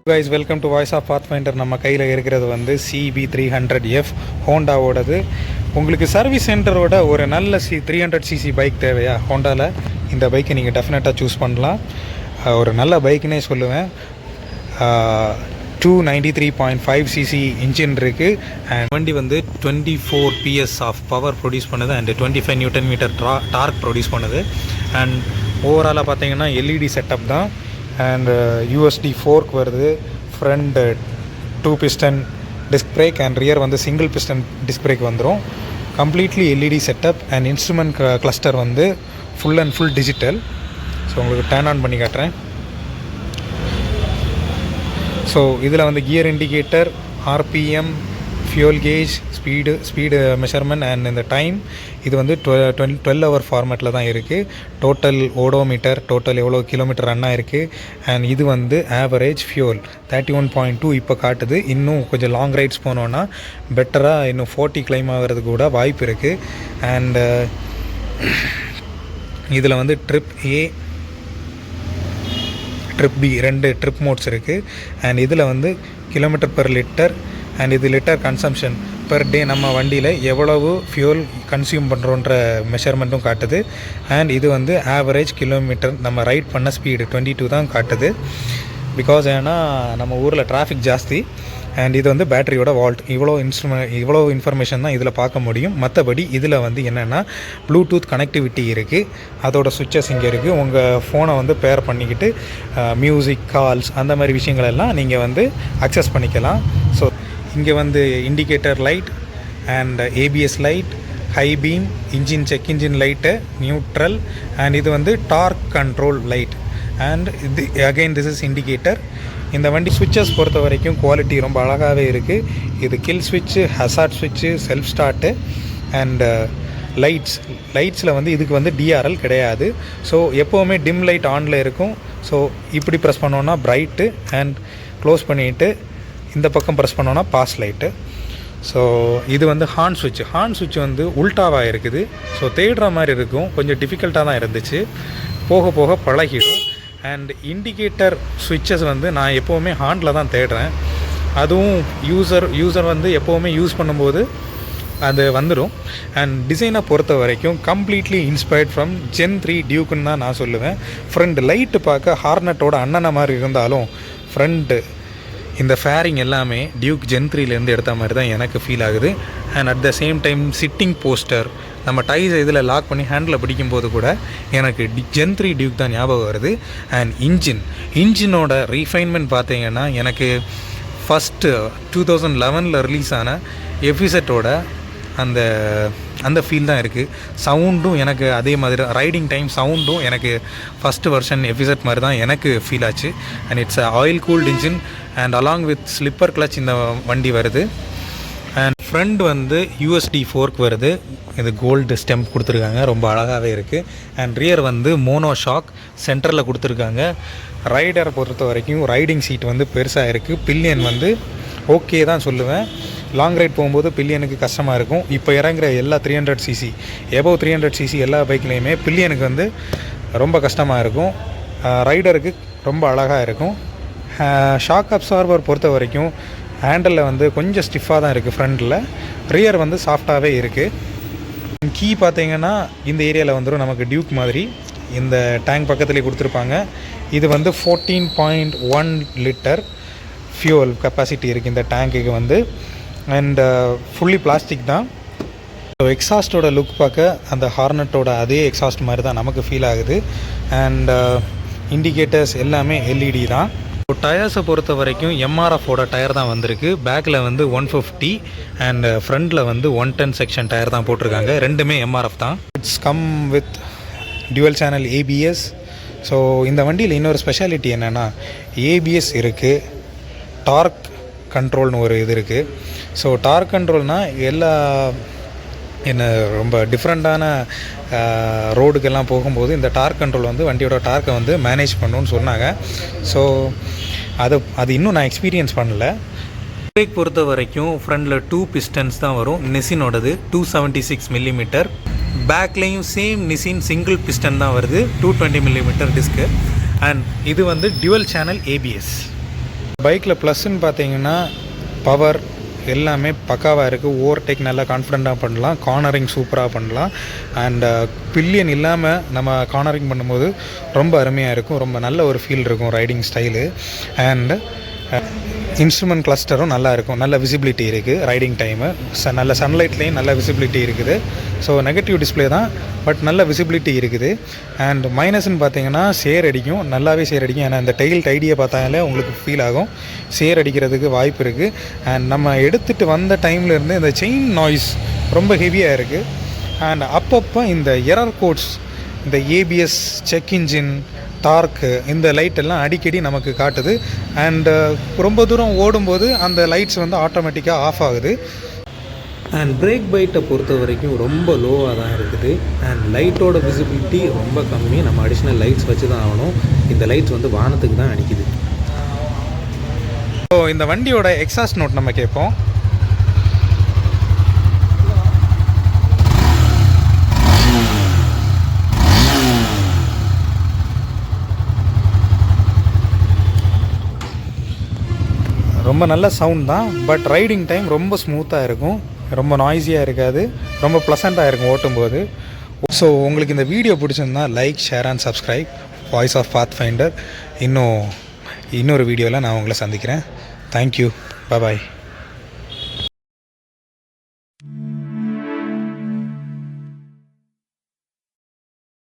guys, welcome to Voice of Pathfinder. நம்ம கையில் இருக்கிறது வந்து CB300F ஹோண்டாவோடது. உங்களுக்கு சர்வீஸ் சென்டரோட ஒரு நல்ல 300cc பைக் தேவையா? ஹோண்டாவில் இந்த பைக்கை நீங்கள் டெஃபினட்டாக சூஸ் பண்ணலாம். ஒரு நல்ல பைக்குன்னே சொல்லுவேன். 293.5cc இன்ஜின் இருக்குது. அண்ட் வண்டி வந்து 24 PS ஆஃப் பவர் ப்ரொடியூஸ் பண்ணுது அண்ட் 25 Nm டார்க் ப்ரொடியூஸ் பண்ணுது. அண்ட் ஓவராலாக பார்த்தீங்கன்னா LED செட்டப் தான். அண்ட் USD ஃபோர்க் வருது. Front 2 piston disc brake and rear வந்து சிங்கிள் பிஸ்டன் டிஸ்க் பிரேக் வந்துடும். Completely LED setup and instrument cluster வந்து full and full digital. So உங்களுக்கு turn on பண்ணி காட்டுறேன். ஸோ இதில் வந்து gear indicator, RPM, fuel gauge, speed measurement and இந்த time இது வந்து 12 hour ஃபார்மேட்டில் தான் இருக்குது. டோட்டல் ஓடோமீட்டர், டோட்டல் எவ்வளோ கிலோமீட்டர் ரன் ஆகிருக்கு. அண்ட் இது வந்து ஆவரேஜ் ஃபியூல் 31.2 இப்போ காட்டுது. இன்னும் கொஞ்சம் லாங் ரைட்ஸ் போனோன்னா பெட்டராக இன்னும் 40 கிளைம் ஆகிறதுக்கு கூட வாய்ப்பு இருக்குது. அண்டு இதில் வந்து ட்ரிப் A, ட்ரிப் B ரெண்டு ட்ரிப் மோட்ஸ் இருக்குது. அண்ட் இதில் வந்து கிலோமீட்டர் பெர் லிட்டர் அண்ட் இது லிட்டர் கன்சம்ஷன் பெர் டே நம்ம வண்டியில் எவ்வளவு ஃபியூல் கன்சியூம் பண்ணுறோன்ற மெஷர்மெண்ட்டும் காட்டுது. அண்ட் இது வந்து ஆவரேஜ் கிலோமீட்டர் நம்ம ரைட் பண்ண ஸ்பீடு 22 தான் காட்டுது. பிகாஸ் ஏன்னா நம்ம ஊரில் டிராஃபிக் ஜாஸ்தி. அண்ட் இது வந்து பேட்டரியோட வால்ட். இவ்வளோ இன்ஃபர்மேஷன் தான் இதில் பார்க்க முடியும். மற்றபடி இதில் வந்து என்னென்னா ப்ளூடூத் கனெக்டிவிட்டி இருக்குது. அதோட சுவிட்சஸ் இங்கே இருக்குது. உங்கள் ஃபோனை வந்து பேர் பண்ணிக்கிட்டு மியூசிக், கால்ஸ் அந்த மாதிரி விஷயங்கள் எல்லாம் நீங்கள் வந்து அக்சஸ் பண்ணிக்கலாம். ஸோ இங்கே வந்து indicator light and ABS light, high beam, check engine light, neutral and இது வந்து டார்க் கண்ட்ரோல் லைட். அண்ட் இது அகெயின் திஸ் இஸ் இண்டிகேட்டர். இந்த வண்டி ஸ்விட்சஸ் பொறுத்த வரைக்கும் குவாலிட்டி ரொம்ப அழகாகவே இருக்குது. இது kill ஸ்விட்சு, hazard ஸ்விட்சு, self start and லைட்ஸில் வந்து இதுக்கு வந்து DRL கிடையாது. ஸோ எப்போவுமே டிம் லைட் ஆனில் இருக்கும். ஸோ இப்படி ப்ரெஸ் பண்ணோன்னா பிரைட்டு அண்ட் க்ளோஸ் பண்ணிவிட்டு இந்த பக்கம் ப்ரெஸ் பண்ணோன்னா பாஸ் லைட்டு. ஸோ இது வந்து ஹார்ன் சுவிட்ச் வந்து உல்டாவாக இருக்குது. ஸோ தேடுற மாதிரி இருக்கும். கொஞ்சம் டிஃபிகல்ட்டாக தான் இருந்துச்சு. போக போக பழகிடும். அண்ட் இண்டிகேட்டர் ஸ்விட்சஸ் வந்து நான் எப்போவுமே ஹார்னில் தான் தேடுறேன். அதுவும் யூசர் வந்து எப்போவுமே யூஸ் பண்ணும்போது அது வந்துடும். அண்ட் டிசைனை பொறுத்த வரைக்கும் கம்ப்ளீட்லி இன்ஸ்பயர்ட் ஃப்ரம் Gen 3 டியூக்குன்னு தான் நான் சொல்லுவேன். ஃப்ரண்ட் லைட்டு பார்க்க ஹார்னட்டோட அண்ணனை மாதிரி இருந்தாலும் ஃப்ரண்ட்டு இந்த ஃபேரிங் எல்லாமே டியூக் Gen 3லேருந்து எடுத்த மாதிரி தான் எனக்கு ஃபீல் ஆகுது. And at the same time sitting poster நம்ம டைஸ் இதில் லாக் பண்ணி ஹேண்டில் பிடிக்கும்போது கூட எனக்கு Gen 3 டியூக் தான் ஞாபகம் வருது. அண்ட் இன்ஜினோட ரீஃபைன்மெண்ட் பார்த்தீங்கன்னா எனக்கு ஃபஸ்ட்டு 2011 ரிலீஸ் ஆன எஃபிசட்டோட அந்த ஃபீல் தான் இருக்குது. சவுண்டும் எனக்கு அதே மாதிரி, ரைடிங் டைம் சவுண்டும் எனக்கு ஃபஸ்ட்டு வெர்ஷன் எஃபிசட் மாதிரி தான் எனக்கு ஃபீல் ஆச்சு. And it's oil cooled engine and along with slipper clutch இந்த வண்டி வருது. அண்ட் ஃப்ரண்ட் வந்து USD ஃபோர்க் வருது. இது கோல்டு ஸ்டெம்ப் கொடுத்துருக்காங்க, ரொம்ப அழகாகவே இருக்குது. அண்ட் ரியர் வந்து மோனோ ஷாக் சென்டரில் கொடுத்துருக்காங்க. ரைடரை பொறுத்த வரைக்கும் ரைடிங் சீட் வந்து பெருசாக இருக்குது. பில்லியன் வந்து ஓகே தான் சொல்லுவேன். லாங் ரைட் போகும்போது பில்லியனுக்கு கஷ்டமாக இருக்கும். இப்போ இறங்குற எல்லா 300cc எபோவ் 300cc எல்லா பைக்லேயுமே பில்லியனுக்கு வந்து ரொம்ப கஷ்டமாக இருக்கும். ரைடருக்கு ரொம்ப அழகாக இருக்கும். ஷாக் அப்சார்பர் பொறுத்த வரைக்கும் ஹேண்டலில் வந்து கொஞ்சம் ஸ்டிஃபாக தான் இருக்குது. ஃப்ரண்டில் ரியர் வந்து சாஃப்டாகவே இருக்குது. கீ பார்த்தீங்கன்னா இந்த ஏரியாவில் வந்துடும் நமக்கு டியூக் மாதிரி. இந்த டேங்க் பக்கத்துலேயே கொடுத்துருப்பாங்க. இது வந்து 14.1 லிட்டர் ஃபியூவல் கெப்பாசிட்டி இருக்குது இந்த டேங்க்குக்கு வந்து. அண்ட் ஃபுல்லி பிளாஸ்டிக் தான். ஸோ எக்ஸாஸ்டோட லுக் பார்க்க அந்த ஹார்னட்டோட அதே எக்ஸாஸ்ட் மாதிரி தான் நமக்கு ஃபீல் ஆகுது. அண்ட் இண்டிகேட்டர்ஸ் எல்லாமே LED தான். டயர்ஸை பொறுத்த வரைக்கும் MRFோட டயர் தான் வந்திருக்கு. பேக்கில் வந்து 150 அண்ட் ஃப்ரண்டில் வந்து 110 செக்ஷன் டயர் தான் போட்டிருக்காங்க. ரெண்டுமே MRF தான். It's come with dual channel ABS. So இந்த வண்டியில் இன்னொரு ஸ்பெஷாலிட்டி என்னென்னா ABS இருக்குது, டார்க் கண்ட்ரோல்னு ஒரு இது இருக்குது. ஸோ டார்க் கண்ட்ரோல்னால் எல்லா ரொம்ப டிஃப்ரெண்ட்டான ரோடுக்கெல்லாம் போகும்போது இந்த டார்க் கண்ட்ரோல் வந்து வண்டியோட டார்க்கை வந்து மேனேஜ் பண்ணணுன்னு சொன்னாங்க. ஸோ அது இன்னும் நான் எக்ஸ்பீரியன்ஸ் பண்ணல. பிரேக் பொறுத்த வரைக்கும் ஃப்ரண்டில் 2 pistons தான் வரும். நிசினோடது 276 mm. பேக்லேயும் சேம் நிசின் சிங்கிள் பிஸ்டன் தான் வருது, 220 mm டிஸ்க்கு. அண்ட் இது வந்து டியூவல் சேனல் ABS. பைக்கில் ப்ளஸ்ன்னு பார்த்தீங்கன்னா பவர் எல்லாமே பக்காவாக இருக்குது. ஓவர்டேக் நல்லா கான்ஃபிடெண்ட்டாக பண்ணலாம், கார்னரிங் சூப்பராக பண்ணலாம். அண்ட் பில்லியன் இல்லாமல் நம்ம கார்னரிங் பண்ணும்போது ரொம்ப அருமையாக இருக்கும், ரொம்ப நல்ல ஒரு ஃபீல் இருக்கும் ரைடிங் ஸ்டைலு. அண்ட் இன்ஸ்ட்ருமெண்ட் கிளஸ்டரும் நல்லா இருக்கும், நல்ல விசிபிலிட்டி இருக்குது ரைடிங் டைமு. நல்ல சன்லைட்லேயும் நல்ல விசிபிலிட்டி இருக்குது. ஸோ நெகட்டிவ் டிஸ்பிளே தான், பட் நல்ல விசிபிலிட்டி இருக்குது. அண்ட் மைனஸ்ன்னு பார்த்தீங்கன்னா சேர் அடிக்கும், நல்லாவே சேர் அடிக்கும். ஏன்னா இந்த டெயில் டைடியை பார்த்தாலே உங்களுக்கு ஃபீல் ஆகும், சேர் அடிக்கிறதுக்கு வாய்ப்பு இருக்குது. அண்ட் நம்ம எடுத்துகிட்டு வந்த டைம்லேருந்து இந்த செயின் நாய்ஸ் ரொம்ப ஹெவியாக இருக்குது. அண்ட் அப்பப்போ இந்த எரர் கோட்ஸ், இந்த ஏபிஎஸ், செக் இன்ஜின், டார்க்கு, இந்த லைட்டெல்லாம் அடிக்கடி நமக்கு காட்டுது. அண்டு ரொம்ப தூரம் ஓடும்போது அந்த லைட்ஸ் வந்து ஆட்டோமேட்டிக்காக ஆஃப் ஆகுது. அண்ட் பிரேக் பைட்டை பொறுத்த வரைக்கும் ரொம்ப லோவாக தான் இருக்குது. அண்ட் லைட்டோட விசிபிலிட்டி ரொம்ப கம்மி, நம்ம அடிஷ்னல் லைட்ஸ் வச்சு தான் ஆகணும். இந்த லைட்ஸ் வந்து வானத்துக்கு தான் அடிக்குது. ஸோ இந்த வண்டியோட எக்ஸாஸ்ட் நோட் நம்ம கேட்போம். ரொம்ப நல்ல சவுண்ட் தான், பட் ரைடிங் டைம் ரொம்ப ஸ்மூத்தாக இருக்கும், ரொம்ப நாய்ஸியாக இருக்காது, ரொம்ப ப்ளசண்ட்டாக இருக்கும் ஓட்டும்போது. ஸோ உங்களுக்கு இந்த வீடியோ பிடிச்சிருந்தா like, share and subscribe. Voice of Pathfinder இன்னொரு வீடியோவில் நான் உங்களை சந்திக்கிறேன். தேங்க்யூ, பாய்.